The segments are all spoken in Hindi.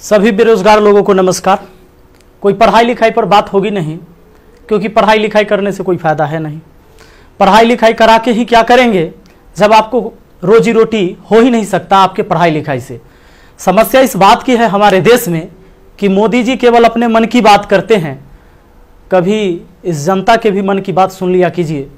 सभी बेरोजगार लोगों को नमस्कार। कोई पढ़ाई लिखाई पर बात होगी नहीं, क्योंकि पढ़ाई लिखाई करने से कोई फायदा है नहीं। पढ़ाई लिखाई करा के ही क्या करेंगे जब आपको रोजी रोटी हो ही नहीं सकता आपके पढ़ाई लिखाई से। समस्या इस बात की है हमारे देश में कि मोदी जी केवल अपने मन की बात करते हैं, कभी इस जनता के भी मन की बात सुन लिया कीजिए।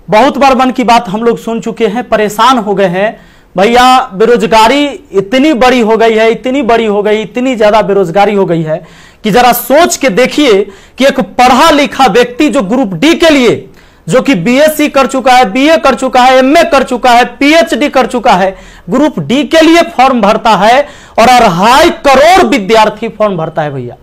बहुत बार मन की बात हम लोग सुन चुके हैं, परेशान हो गए हैं। भैया बेरोजगारी इतनी बड़ी हो गई है, इतनी बड़ी हो गई, इतनी ज्यादा बेरोजगारी हो गई है कि जरा सोच के देखिए कि एक पढ़ा लिखा व्यक्ति जो ग्रुप डी के लिए, जो कि बीएससी कर चुका है, बीए कर चुका है, एमए कर चुका है, पीएचडी कर चुका है, ग्रुप डी के लिए फॉर्म भरता है और 2.5 करोड़ विद्यार्थी फॉर्म भरता है। भैया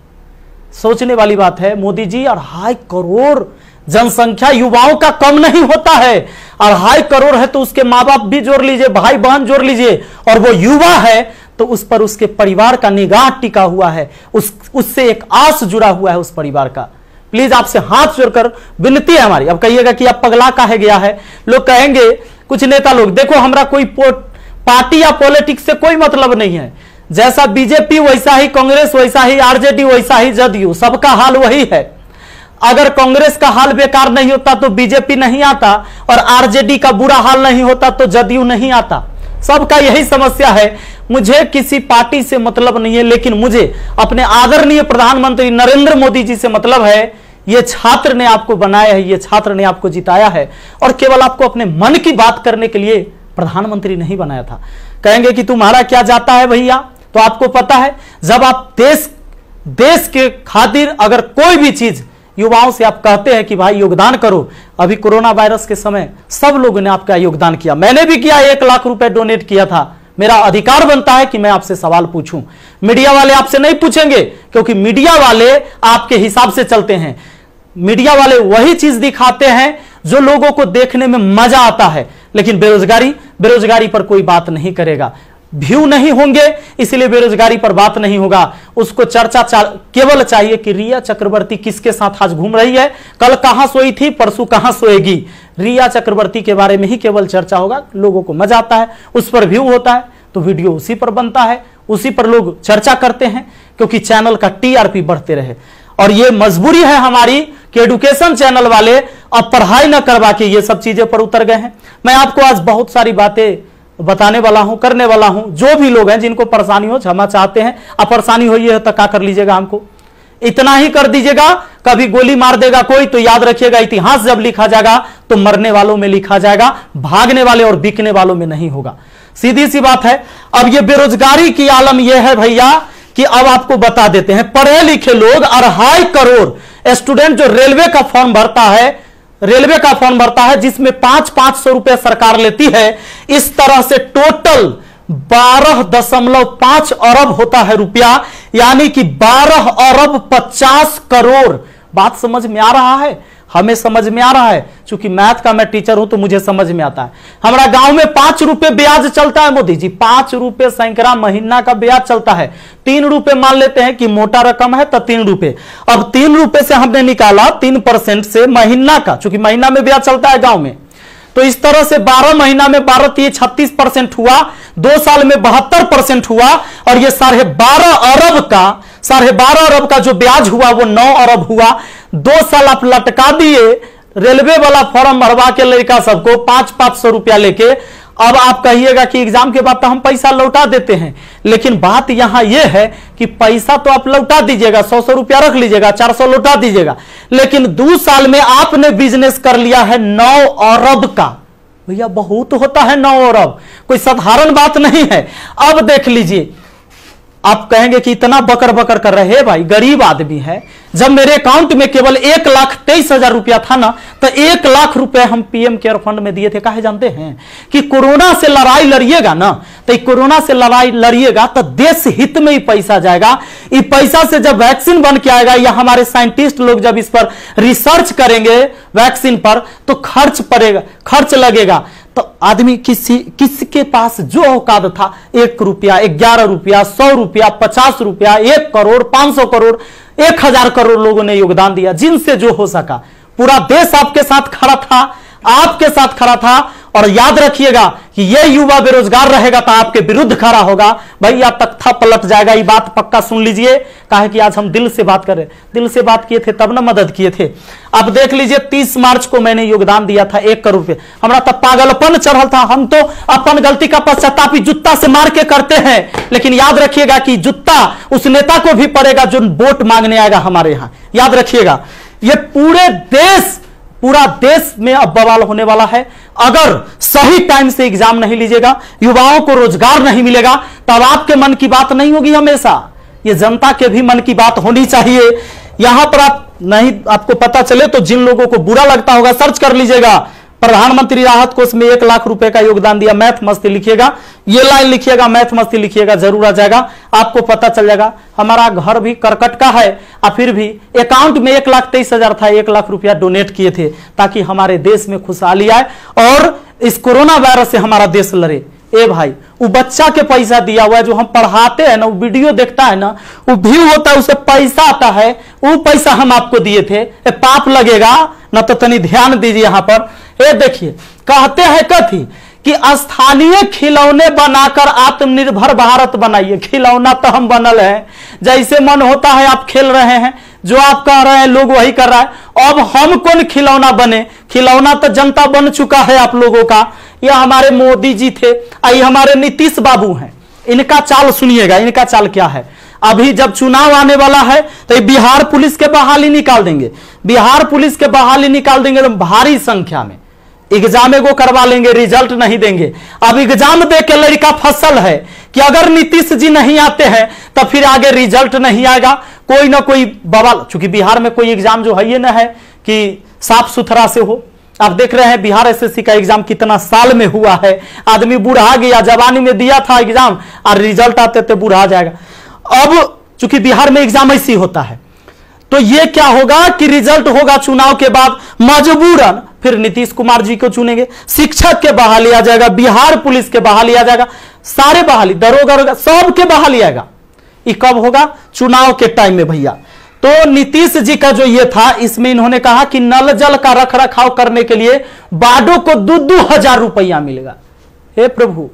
सोचने वाली बात है। मोदी जी 2.5 करोड़ जनसंख्या युवाओं का कम नहीं होता है। 2.5 करोड़ है तो उसके माँ बाप भी जोड़ लीजिए, भाई बहन जोड़ लीजिए, और वो युवा है तो उस पर उसके परिवार का निगाह टिका हुआ है, उससे एक आस जुड़ा हुआ है उस परिवार का। प्लीज आपसे हाथ जोड़कर विनती है हमारी। अब कहिएगा कि अब पगला काहे गया है, लोग कहेंगे कुछ नेता लोग, देखो हमरा कोई पार्टी या पॉलिटिक्स से कोई मतलब नहीं है। जैसा बीजेपी वैसा ही कांग्रेस, वैसा ही आरजेडी, वैसा ही जदयू, सबका हाल वही है। अगर कांग्रेस का हाल बेकार नहीं होता तो बीजेपी नहीं आता, और आरजेडी का बुरा हाल नहीं होता तो जदयू नहीं आता। सबका यही समस्या है। मुझे किसी पार्टी से मतलब नहीं है, लेकिन मुझे अपने आदरणीय प्रधानमंत्री नरेंद्र मोदी जी से मतलब है। ये छात्र ने आपको बनाया है, ये छात्र ने आपको जिताया है, और केवल आपको अपने मन की बात करने के लिए प्रधानमंत्री नहीं बनाया था। कहेंगे कि तुम्हारा क्या जाता है भैया, तो आपको पता है जब आप देश के खातिर अगर कोई भी चीज युवाओं से आप कहते हैं कि भाई योगदान करो, अभी कोरोना वायरस के समय सब लोगों ने आपका योगदान किया, मैंने भी किया, 1 लाख रुपए डोनेट किया था। मेरा अधिकार बनता है कि मैं आपसे सवाल पूछूं। मीडिया वाले आपसे नहीं पूछेंगे, क्योंकि मीडिया वाले आपके हिसाब से चलते हैं। मीडिया वाले वही चीज दिखाते हैं जो लोगों को देखने में मजा आता है, लेकिन बेरोजगारी पर कोई बात नहीं करेगा। व्यू नहीं होंगे इसलिए बेरोजगारी पर बात नहीं होगा। उसको चर्चा केवल चाहिए कि रिया चक्रवर्ती किसके साथ आज घूम रही है, कल कहां सोई थी, परसों कहां सोएगी। रिया चक्रवर्ती के बारे में ही केवल चर्चा होगा। लोगों को मजा आता है, उस पर व्यू होता है तो वीडियो उसी पर बनता है, उसी पर लोग चर्चा करते हैं, क्योंकि चैनल का टीआरपी बढ़ते रहे। और ये मजबूरी है हमारी कि एडुकेशन चैनल वाले अब पढ़ाई न करवा के ये सब चीजें पर उतर गए हैं। मैं आपको आज बहुत सारी बातें बताने वाला हूं, करने वाला हूं। जो भी लोग हैं जिनको परेशानी हो, क्षमा चाहते हैं। अब परेशानी हुई है तो क्या कर लीजिएगा, हमको इतना ही कर दीजिएगा। कभी गोली मार देगा कोई तो याद रखिएगा, इतिहास जब लिखा जाएगा तो मरने वालों में लिखा जाएगा, भागने वाले और बिकने वालों में नहीं होगा। सीधी सी बात है। अब ये बेरोजगारी की आलम यह है भैया कि अब आपको बता देते हैं, पढ़े लिखे लोग 2.5 करोड़ स्टूडेंट जो रेलवे का फॉर्म भरता है, जिसमें 500 रुपए सरकार लेती है। इस तरह से टोटल 12.5 अरब होता है रुपया, यानी कि 12 अरब 50 करोड़। बात समझ में आ रहा है? हमें समझ में आ रहा है, क्योंकि मैथ का मैं टीचर हूं तो मुझे समझ में आता है। हमारा गांव में 5 रुपए ब्याज चलता है मोदी जी, 5 रुपए सैकड़ा महीना का ब्याज चलता है। 3 रुपए मान लेते हैं कि मोटा रकम है तो 3 रुपए। अब 3 रुपए से हमने निकाला 3% से महीना का, चूंकि महीना में ब्याज चलता है गांव में, तो इस तरह से 12 महीना में 12 36% हुआ, 2 साल में 72% हुआ, और ये 12.5 अरब का जो ब्याज हुआ वो 9 अरब हुआ। 2 साल आप लटका दिए रेलवे वाला फॉर्म भरवा के लड़का सबको 500 रुपया लेके। अब आप कहिएगा कि एग्जाम के बाद तो हम पैसा लौटा देते हैं, लेकिन बात यहां यह है कि पैसा तो आप लौटा दीजिएगा, 100 रुपया रख लीजिएगा, 400 लौटा दीजिएगा, लेकिन 2 साल में आपने बिजनेस कर लिया है 9 अरब का। भैया बहुत होता है 9 अरब, कोई साधारण बात नहीं है। अब देख लीजिए, आप कहेंगे कि इतना बकर बकर कर रहे हैं, भाई गरीब आदमी है। जब मेरे अकाउंट में केवल 1,23,000 रुपया था ना, तो 1 लाख रुपए हम पीएम केयर फंड में दिए थे। काहे जानते हैं कि कोरोना से लड़ाई लड़िएगा ना, तो कोरोना से लड़ाई लड़िएगा तो देश हित में ही पैसा जाएगा। इस पैसा से जब वैक्सीन बन के आएगा, या हमारे साइंटिस्ट लोग जब इस पर रिसर्च करेंगे वैक्सीन पर, तो खर्च लगेगा। तो आदमी किसके पास जो औकात था, 1 रुपया, 11 रुपया, 100 रुपया, 50 रुपया, 1 करोड़, 500 करोड़, 1000 करोड़ लोगों ने योगदान दिया, जिनसे जो हो सका। पूरा देश आपके साथ खड़ा था, और याद रखिएगा कि ये युवा बेरोजगार रहेगा तो आपके विरुद्ध खड़ा होगा भैया, तख्ता पलट जाएगा। ये बात पक्का सुन लीजिए। कहा कि आज हम दिल से बात कर रहे, दिल से बात किए थे तब ना मदद किए थे। अब देख लीजिए 30 मार्च को मैंने योगदान दिया था 1 करोड़ रुपए। हमारा तब पागलपन चढ़ल था। हम तो अपन गलती का पश्चाताप जूता से मार के करते हैं, लेकिन याद रखिएगा कि जूता उस नेता को भी पड़ेगा जो वोट मांगने आएगा हमारे यहां। याद रखिएगा, ये पूरा देश में अब बवाल होने वाला है। अगर सही टाइम से एग्जाम नहीं लीजिएगा, युवाओं को रोजगार नहीं मिलेगा, तब आपके मन की बात नहीं होगी। हमेशा ये जनता के भी मन की बात होनी चाहिए। यहां पर आप नहीं, आपको पता चले तो जिन लोगों को बुरा लगता होगा सर्च कर लीजिएगा, प्रधानमंत्री राहत कोष में 1 लाख रुपए का योगदान दिया। मैथ मस्ती लिखिएगा, ये लाइन लिखिएगा, मैथ मस्ती लिखिएगा, जरूर आ जाएगा, आपको पता चल जाएगा। हमारा घर भी करकट का है और फिर भी अकाउंट में 1,23,000 था, 1 लाख रुपया डोनेट किए थे ताकि हमारे देश में खुशहाली आए और इस कोरोना वायरस से हमारा देश लड़े। ए भाई, वो बच्चा के पैसा दिया हुआ है, जो हम पढ़ाते हैं ना, वो वीडियो देखता है ना, वो व्यू होता है, उसे पैसा आता है, वो पैसा हम आपको दिए थे। पाप लगेगा ना, तो तनी ध्यान दीजिए यहां पर। ये देखिए, कहते हैं कथी कि स्थानीय खिलौने बनाकर आत्मनिर्भर भारत बनाइए। खिलौना तो हम बनल है, जैसे मन होता है आप खेल रहे हैं, जो आप कह रहे हैं लोग वही कर रहा है। अब हम कौन खिलौना बने? खिलौना तो जनता बन चुका है आप लोगों का। यह हमारे मोदी जी थे, ये हमारे नीतीश बाबू हैं। इनका चाल सुनिएगा, इनका चाल क्या है। अभी जब चुनाव आने वाला है तो बिहार पुलिस के बहाली निकाल देंगे। बिहार पुलिस के बहाली निकाल देंगे तो भारी संख्या में एग्जाम को करवा लेंगे, रिजल्ट नहीं देंगे। अब एग्जाम दे के लड़का फसल है कि अगर नीतीश जी नहीं आते हैं तो फिर आगे रिजल्ट नहीं आएगा, कोई ना कोई बवाल। चूंकि बिहार में कोई एग्जाम जो है ये ना है कि साफ सुथरा से हो। आप देख रहे हैं बिहार एसएससी का एग्जाम कितना साल में हुआ है। आदमी बूढ़ा गया, जवानी में दिया था एग्जाम और रिजल्ट आते थे बूढ़ा जाएगा। अब चूंकि बिहार में एग्जाम ऐसी होता है तो ये क्या होगा कि रिजल्ट होगा चुनाव के बाद, मजबूरन फिर नीतीश कुमार जी को चुनेंगे। शिक्षक के बहाली आ जाएगा, बिहार पुलिस के बहाली आ जाएगा, सारे बहाली, दरोगा सब के बहाली आएगा। ये कब होगा? चुनाव के टाइम में भैया। तो नीतीश जी का जो ये था, इसमें इन्होंने कहा कि नल जल का रख रखाव करने के लिए वार्डों को 2-2 हजार रुपया मिलेगा। हे प्रभु,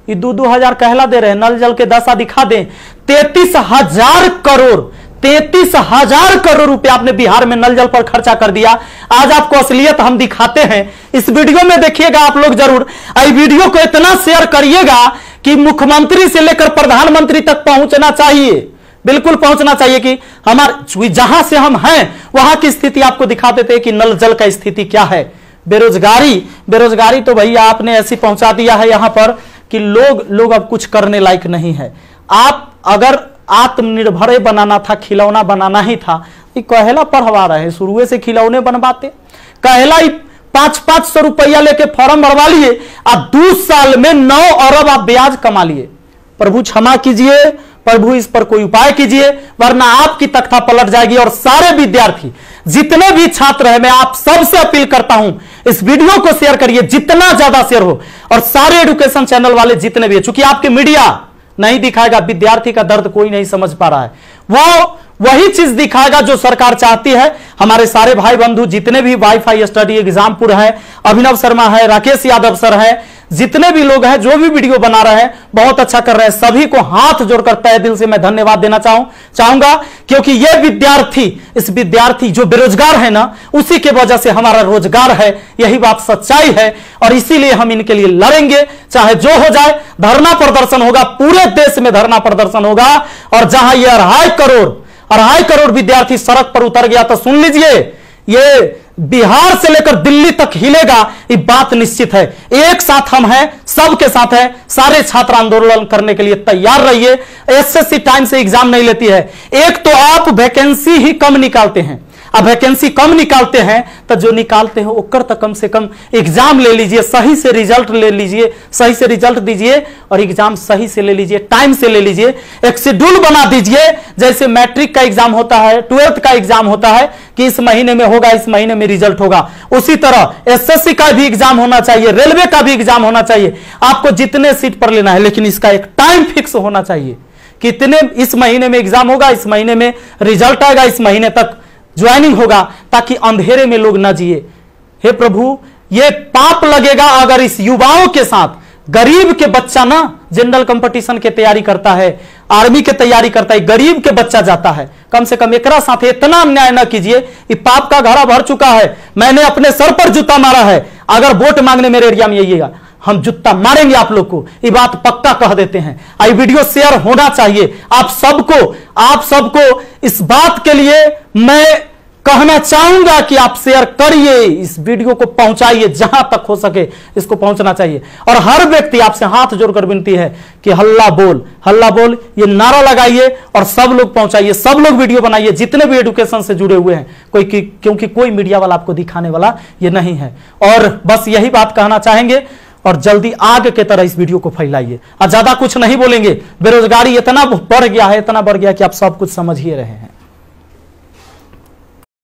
ये 2-2 हजार कहला दे रहे हैं, नल जल के दशा दिखा दें। 33,000 करोड़, 33,000 करोड़ रुपया आपने बिहार में नल जल पर खर्चा कर दिया। आज आपको असलियत हम दिखाते हैं, इस वीडियो में देखिएगा आप लोग जरूर। इस वीडियो को इतना शेयर करिएगा कि मुख्यमंत्री से लेकर प्रधानमंत्री तक पहुंचना चाहिए, बिल्कुल पहुंचना चाहिए कि हमारे जहां से हम हैं वहां की स्थिति आपको दिखा देते हैं कि नल जल का स्थिति क्या है। बेरोजगारी तो भैया आपने ऐसी पहुंचा दिया है यहां पर कि लोग अब कुछ करने लायक नहीं है। आप अगर आत्मनिर्भर बनाना था, खिलौना बनाना ही था, ये कहेला पढ़वा रहे, शुरू से खिलौने बनवाते। कहेला 500 रुपया लेके फॉर्म भरवा लिए और 2 साल में 9 अरब आप ब्याज कमा लिए। प्रभु क्षमा कीजिए, प्रभु इस पर कोई उपाय कीजिए, वरना आपकी तख्ता पलट जाएगी। और सारे विद्यार्थी, जितने भी छात्र हैं, मैं आप सबसे अपील करता हूं, इस वीडियो को शेयर करिए, जितना ज्यादा शेयर हो। और सारे एजुकेशन चैनल वाले जितने भी है, चूंकि आपके मीडिया नहीं दिखाएगा, विद्यार्थी का दर्द कोई नहीं समझ पा रहा है, वो वही चीज दिखाएगा जो सरकार चाहती है। हमारे सारे भाई बंधु जितने भी वाईफाई स्टडी एग्जामपुर है, अभिनव शर्मा है, राकेश यादव सर है, जितने भी लोग हैं जो भी वीडियो बना रहे हैं बहुत अच्छा कर रहे हैं, सभी को हाथ जोड़कर तहे दिल से मैं धन्यवाद देना चाहूंगा। क्योंकि ये विद्यार्थी जो बेरोजगार है ना, उसी के वजह से हमारा रोजगार है, यही बात सच्चाई है। और इसीलिए हम इनके लिए लड़ेंगे, चाहे जो हो जाए। धरना प्रदर्शन होगा, पूरे देश में धरना प्रदर्शन होगा। और जहां ये 2.5 करोड़ विद्यार्थी सड़क पर उतर गया तो सुन लीजिए, ये बिहार से लेकर दिल्ली तक हिलेगा, ये बात निश्चित है। एक साथ हम हैं, सबके साथ है। सारे छात्र आंदोलन करने के लिए तैयार रहिए। एसएससी टाइम से एग्जाम नहीं लेती है। एक तो आप वैकेंसी ही कम निकालते हैं, अब वैकेंसी कम निकालते हैं तो जो निकालते हैं ओकर तक कम से कम एग्जाम ले लीजिए, सही से रिजल्ट ले लीजिए, सही से रिजल्ट दीजिए और एग्जाम सही से ले लीजिए, टाइम से ले लीजिए। एक शेड्यूल बना दीजिए, जैसे मैट्रिक का एग्जाम होता है, 12th का एग्जाम होता है कि इस महीने में होगा, इस महीने में रिजल्ट होगा। उसी तरह एसएससी का भी एग्जाम होना चाहिए, रेलवे का भी एग्जाम होना चाहिए। आपको जितने सीट पर लेना है, लेकिन इसका एक टाइम फिक्स होना चाहिए। कितने इस महीने में एग्जाम होगा, इस महीने में रिजल्ट आएगा, इस महीने तक ज्वाइनिंग होगा, ताकि अंधेरे में लोग ना जिए। हे प्रभु, ये पाप लगेगा अगर इस युवाओं के साथ गरीब के बच्चा ना जनरल कंपटीशन के तैयारी करता है, आर्मी के तैयारी करता है, गरीब के बच्चा जाता है। कम से कम एकरा साथ इतना अन्याय ना कीजिए। ये पाप का घड़ा भर चुका है। मैंने अपने सर पर जूता मारा है। अगर वोट मांगने मेरे एरिया में आइएगा, हम जूता मारेंगे आप लोग को, ये बात पक्का कह देते हैं। आई वीडियो शेयर होना चाहिए। आप सबको इस बात के लिए मैं कहना चाहूंगा कि आप शेयर करिए, इस वीडियो को पहुंचाइए, जहां तक हो सके इसको पहुंचना चाहिए। और हर व्यक्ति आपसे हाथ जोड़कर विनती है कि हल्ला बोल ये नारा लगाइए और सब लोग पहुंचाइए, सब लोग वीडियो बनाइए, जितने भी एजुकेशन से जुड़े हुए हैं। क्योंकि कोई मीडिया वाला आपको दिखाने वाला ये नहीं है। और बस यही बात कहना चाहेंगे और जल्दी आग के तरह इस वीडियो को फैलाइए। और ज्यादा कुछ नहीं बोलेंगे। बेरोजगारी इतना बढ़ गया है कि आप सब कुछ समझ ही रहे हैं।